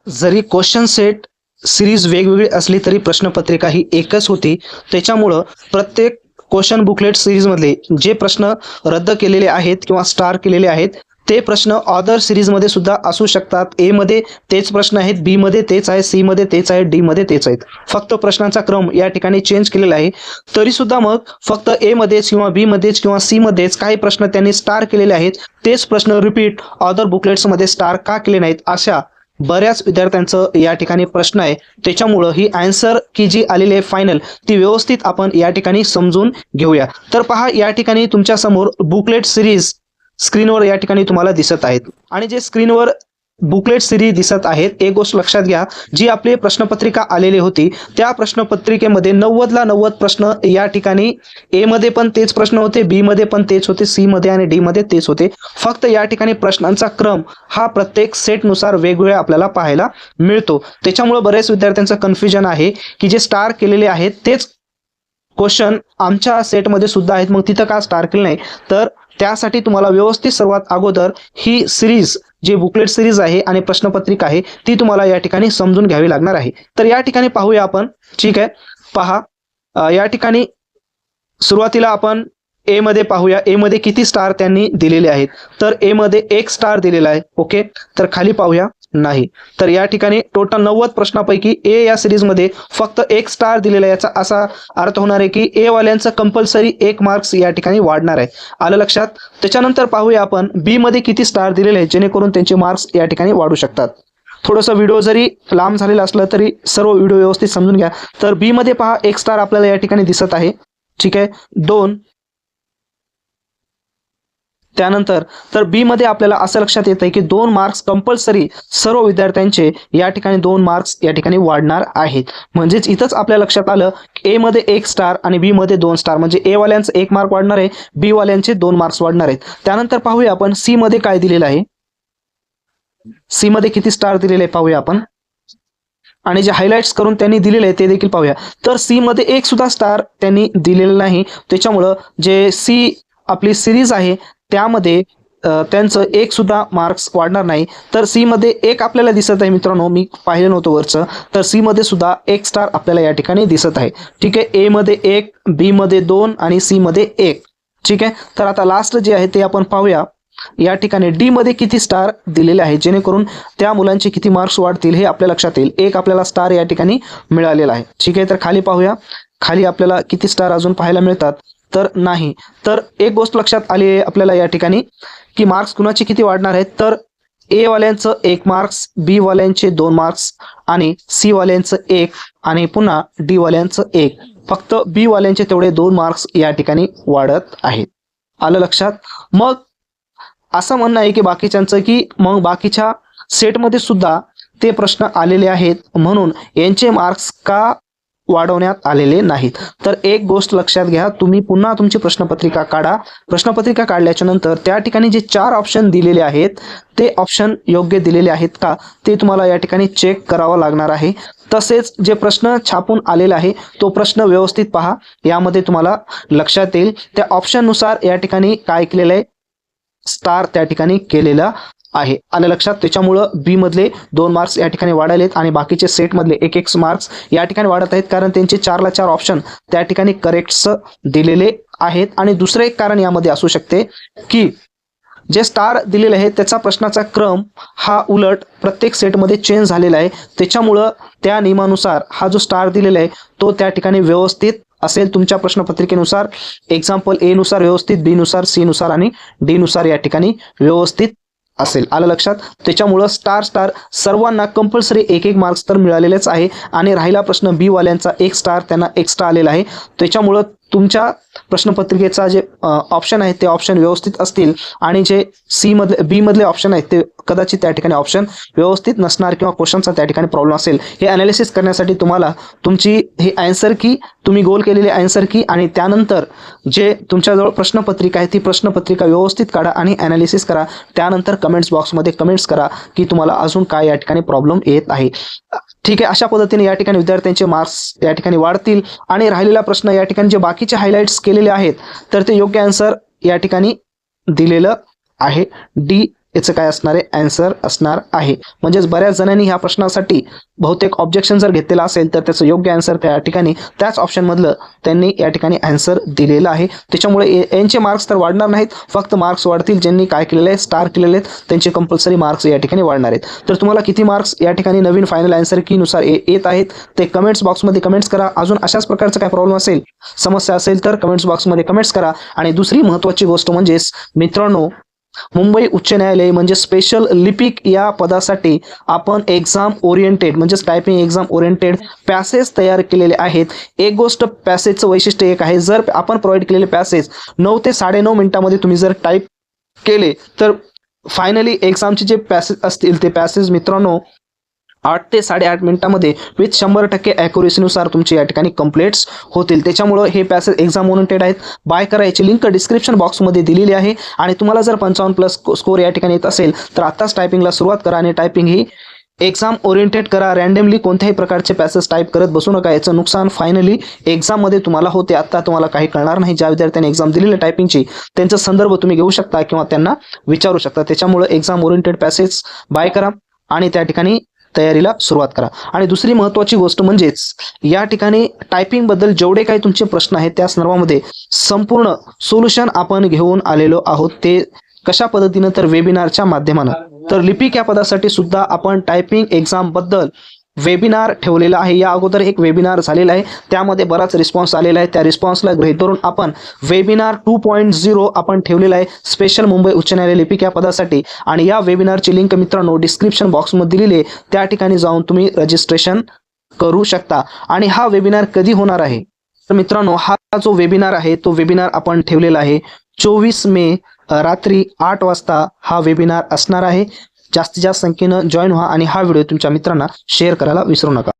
जरी question set series वेगवेगळी असली तरी प्रश्नपत्रिका ही एकच होती. त्याच्यामुळं प्रत्येक क्वेश्चन बुकलेट सिरीजमधले जे प्रश्न रद्द केलेले आहेत किंवा स्टार केलेले आहेत ते प्रश्न अदर सिरीजमध्ये सुद्धा असू शकतात. ए मध्ये तेच प्रश्न आहेत, बी मध्ये तेच आहे, सी मध्ये तेच आहे, डी मध्ये तेच आहेत. फक्त प्रश्नांचा क्रम या ठिकाणी चेंज केलेला आहे. तरी सुद्धा मग फक्त ए मध्येच किंवा बी मध्येच किंवा सी मध्येच काही प्रश्न त्यांनी स्टार केलेले आहेत, तेच प्रश्न रिपीट अदर बुकलेट्समध्ये स्टार का केले नाहीत, अशा बऱ्याच विद्यार्थ्यांचं या ठिकाणी प्रश्न आहे. त्याच्यामुळं ही आन्सर की जी आलेली आहे फायनल ती व्यवस्थित आपण या ठिकाणी समजून घेऊया. तर पहा, या ठिकाणी तुमच्या समोर बुकलेट सिरीज स्क्रीनवर या ठिकाणी तुम्हाला दिसत आहेत. आणि जे स्क्रीनवर बुकलेट सिरीज दिसत आहेत, एक गोष्ट लक्षात घ्या, जी आपली प्रश्नपत्रिका आलेली होती त्या प्रश्नपत्रिकेमध्ये 90ला 90 प्रश्न या ठिकाणी ए मध्ये पण तेच प्रश्न होते, बी मध्ये पण तेच होते, सी मध्ये आणि डी मध्ये तेच होते. फक्त या ठिकाणी प्रश्नांचा क्रम हा प्रत्येक सेटनुसार वेगवेगळा आपल्याला पाहायला मिळतो. त्याच्यामुळे बरेच विद्यार्थ्यांचं कन्फ्युजन आहे की जे स्टार केलेले आहेत तेच क्वेश्चन आमच्या सेटमध्ये सुद्धा आहेत, मग तिथं का स्टार केलं नाही. तर त्यासाठी तुम्हाला व्यवस्थित सर्वात अगोदर ही सिरीज जी बुकलेट सिरीज आहे आणि प्रश्नपत्रिका आहे ती तुम्हाला या ठिकाणी समजून घ्यावी लागणार आहे. तर या ठिकाणी पाहूया आपण. ठीक आहे, पहा या ठिकाणी सुरुवातीला आपण ए मध्ये पाहूया. ए मध्ये किती स्टार त्यांनी दिलेले आहेत, तर ए मध्ये 1 स्टार दिलेला आहे. ओके, तर खाली पाहूया नाही. तर या ठिकाणी टोटल 90 प्रश्नापैकी ए या सिरीजमध्ये फक्त 1 स्टार दिलेला आहे. याचा असा अर्थ होणार आहे की ए वाल्यांचं कंपल्सरी 1 मार्क्स या ठिकाणी वाढणार आहे. आलं लक्षात. त्याच्यानंतर पाहूया आपण बी मध्ये किती स्टार दिलेले आहेत जेणेकरून त्यांचे मार्क्स या ठिकाणी वाढू शकतात. थोडंसं व्हिडिओ जरी लांब झालेला असलं तरी सर्व व्हिडिओ व्यवस्थित समजून घ्या. तर बी मध्ये पहा 1 स्टार आपल्याला या ठिकाणी दिसत आहे. ठीक आहे, 2. त्यानंतर तर बी मध्ये आपल्याला असं लक्षात येत आहे की 2 मार्क्स कंपल्सरी सर्व विद्यार्थ्यांचे या ठिकाणी 2 मार्क्स या ठिकाणी वाढणार आहेत. म्हणजेच इथंच आपल्या लक्षात आलं ए मध्ये 1 स्टार आणि बी मध्ये 2 स्टार, म्हणजे ए वाल्यांचं 1 मार्क वाढणार आहे, बी वाल्यांचे 2 मार्क्स वाढणार आहेत. त्यानंतर पाहूया आपण सी मध्ये काय दिलेलं आहे. सी मध्ये किती स्टार दिलेले पाहूया आपण, आणि जे हायलाइट्स करून त्यांनी दिलेले आहे ते देखील पाहूया. तर सी मध्ये 1 सुद्धा स्टार त्यांनी दिलेलं नाही. त्याच्यामुळं जे सी आपली सिरीज आहे त्यामध्ये त्यांचं 1 सुद्धा मार्क्स वाढणार नाही. तर सी मध्ये 1 आपल्याला दिसत आहे मित्रांनो, मी पाहिलं नव्हतं वरचं. तर सी मध्ये सुद्धा 1 स्टार आपल्याला या ठिकाणी दिसत आहे. ठीक आहे, ए मध्ये 1, बी मध्ये 2 आणि सी मध्ये 1. ठीक आहे, तर आता लास्ट जे आहे ते आपण पाहूया. या ठिकाणी डी मध्ये किती स्टार दिलेले आहे जेणेकरून त्या मुलांचे किती मार्क्स वाढतील हे आपल्या लक्षात येईल. 1 आपल्याला स्टार या ठिकाणी मिळालेला आहे. ठीक आहे, तर खाली पाहूया. खाली आपल्याला किती स्टार अजून पाहायला मिळतात, तर नाही. तर एक गोष्ट लक्षात आली आहे आपल्याला या ठिकाणी की मार्क्स कुणाचे किती वाढणार आहेत. तर ए वाल्यांचं 1 मार्क्स, बी वाल्यांचे 2 मार्क्स आणि सी वाल्यांचं 1 आणि पुन्हा डी वाल्यांचं 1. फक्त बी वाल्यांचे तेवढे 2 मार्क्स या ठिकाणी वाढत आहेत. आलं लक्षात. मग असं म्हणणं आहे की बाकीच्यांचं की मग बाकीच्या सेटमध्ये सुद्धा ते प्रश्न आलेले आहेत म्हणून यांचे मार्क्स का वाढवण्यात आलेले नाहीत. तर एक गोष्ट लक्षात घ्या, तुम्ही पुन्हा तुमची प्रश्नपत्रिका काढा. प्रश्नपत्रिका काढल्याच्या नंतर त्या ठिकाणी जे 4 ऑप्शन दिलेले आहेत ते ऑप्शन योग्य दिलेले आहेत का ते तुम्हाला या ठिकाणी चेक करावं लागणार आहे. तसेच जे प्रश्न छापून आलेला आहे तो प्रश्न व्यवस्थित पहा, यामध्ये तुम्हाला लक्षात येईल. त्या ऑप्शननुसार या ठिकाणी काय केलेलं आहे, स्टार त्या ठिकाणी केलेला आहे. आलं लक्षात. त्याच्यामुळं बी मधले 2 मार्क्स या ठिकाणी वाढालेत आणि बाकीचे सेट मधले 1 मार्क्स या ठिकाणी वाढत आहेत, कारण त्यांचे 4ला 4 ऑप्शन त्या ठिकाणी करेक्ट्स दिलेले आहेत. आणि दुसरे एक कारण यामध्ये असू शकते की जे स्टार दिलेले आहे त्याचा प्रश्नाचा क्रम हा उलट प्रत्येक सेटमध्ये चेंज झालेला आहे. त्याच्यामुळं त्या नियमानुसार हा जो स्टार दिलेला आहे तो त्या ठिकाणी व्यवस्थित असेल तुमच्या प्रश्नपत्रिकेनुसार. एक्झाम्पल ए नुसार व्यवस्थित, बी नुसार, सी नुसार आणि डी नुसार या ठिकाणी व्यवस्थित असेल. आलं लक्षात. त्याच्यामुळं स्टार सर्वांना कंपल्सरी 1 मार्क्स तर मिळालेलेच आहे. आणि राहिला प्रश्न बी वाल्यांचा 1 स्टार त्यांना एक्स्ट्रा आलेला आहे. त्याच्यामुळं तुमच्या प्रश्नपत्रिकेचा जे ऑप्शन आहे ते ऑप्शन व्यवस्थित असतील आणि जे सी मधले बी मधले ऑप्शन आहेत ते कदाचित त्या ठिकाणी ऑप्शन व्यवस्थित नसणार किंवा क्वेश्चनचा त्या ठिकाणी प्रॉब्लेम असेल. हे अनालिसिस करण्यासाठी तुम्हाला तुमची ही आन्सर की तुम्ही गोल केलेली आन्सर की आणि त्यानंतर जे तुमच्याजवळ प्रश्नपत्रिका आहे ती प्रश्नपत्रिका व्यवस्थित काढा आणि अनालिसिस करा. त्यानंतर कमेंट्स बॉक्समध्ये कमेंट्स करा की तुम्हाला अजून काय या ठिकाणी प्रॉब्लेम येत आहे. ठीक आहे, अशा पद्धतीने या ठिकाणी विद्यार्थ्यांचे मार्क्स या ठिकाणी वाढतील. आणि राहिलेला प्रश्न या ठिकाणी जे बाकीचे हायलाइट्स केलेले आहेत तर ते योग्य आन्सर या ठिकाणी दिलेलं आहे. डी याचं काय असणार आहे, आन्सर असणार आहे. म्हणजेच बऱ्याच जणांनी ह्या प्रश्नासाठी बहुतेक ऑब्जेक्शन जर घेतलेला असेल तर त्याचं योग्य आन्सर त्या ठिकाणी त्याच ऑप्शनमधलं त्यांनी या ठिकाणी आन्सर दिलेलं आहे. त्याच्यामुळे यांचे मार्क्स तर वाढणार नाहीत, फक्त मार्क्स वाढतील ज्यांनी काय केलेलं आहे, स्टार केलेले आहेत त्यांचे कंपल्सरी मार्क्स या ठिकाणी वाढणार आहेत. तर तुम्हाला किती मार्क्स या ठिकाणी नवीन फायनल आन्सर की नुसार येत आहेत ते कमेंट्स बॉक्समध्ये कमेंट्स करा. अजून अशाच प्रकारचा काय प्रॉब्लेम असेल, समस्या असेल तर कमेंट्स बॉक्समध्ये कमेंट्स करा. आणि दुसरी महत्त्वाची गोष्ट म्हणजेच मित्रांनो, मुंबई उच्च न्यायालय म्हणजे स्पेशल लिपिक या पदासाठी आपण एक्झाम ओरिएंटेड म्हणजेच टायपिंग एक्झाम ओरिएंटेड पॅसेज तयार केलेले आहेत. एक गोष्ट पॅसेजचं वैशिष्ट्य एक आहे, जर आपण प्रोव्हाइड केलेले पॅसेज 9 ते 9.5 मिनिटामध्ये तुम्ही जर टाईप केले तर फायनली एक्झामचे जे पॅसेज असतील ते पॅसेज मित्रांनो 8 ते 8.5 मिनिटामध्ये विथ 100% ॲक्युरेसीनुसार तुमचे या ठिकाणी कंप्लीट्स होतील. त्याच्यामुळं हे पॅसेज एक्झाम ओरिएंटेड आहेत. बाय करायची लिंक डिस्क्रिप्शन बॉक्समध्ये दिलेली आहे. आणि तुम्हाला जर 55+ स्कोर या ठिकाणी येत असेल तर आत्ताच टायपिंगला सुरुवात करा आणि टायपिंग ही एक्झाम ओरिएंटेड करा. रँडमली कोणत्याही प्रकारचे पॅसेज टाईप करत बसू नका, याचं नुकसान फायनली एक्झाममध्ये तुम्हाला होते. आत्ता तुम्हाला काही कळणार नाही. ज्या विद्यार्थ्यांनी एक्झाम दिलेली टायपिंगची त्यांचा संदर्भ तुम्ही घेऊ शकता किंवा त्यांना विचारू शकता. त्याच्यामुळे एक्झाम ओरिएंटेड पॅसेज बाय करा आणि त्या ठिकाणी तयारीला सुरुवात करा. आणि दुसरी महत्त्वाची गोष्ट म्हणजेच या ठिकाणी टायपिंग बद्दल जेवढे काही तुमचे प्रश्न आहेत त्या संदर्भामध्ये संपूर्ण सोल्युशन आपण घेऊन आलेलो आहोत. ते कशा पद्धतीनं, तर वेबिनारच्या माध्यमानं. तर लिपिक या पदासाठी सुद्धा आपण टायपिंग एक्झाम बद्दल वेबिनार ठेवलेला आहे. या अगोदर एक वेबिनार झालेला आहे, त्यामध्ये बराच रिस्पॉन्स आलेला आहे. त्या रिस्पॉन्सला गृहीत धरून आपण वेबिनार 2.0 आपण ठेवलेला आहे स्पेशल मुंबई उच्च न्यायालय लिपिक या पदासाठी. आणि या वेबिनारची लिंक मित्रांनो डिस्क्रिप्शन बॉक्समध्ये दिलेली आहे, त्या ठिकाणी जाऊन तुम्ही रजिस्ट्रेशन करू शकता. आणि हा वेबिनार कधी होणार आहे, तर मित्रांनो हा जो वेबिनार आहे तो वेबिनार आपण ठेवलेला आहे 24 मे रात्री 8 वाजता हा वेबिनार असणार आहे. जास्तीत जास्त संख्येनं जॉईन व्हा आणि हा व्हिडिओ तुमच्या मित्रांना शेअर करायला विसरू नका.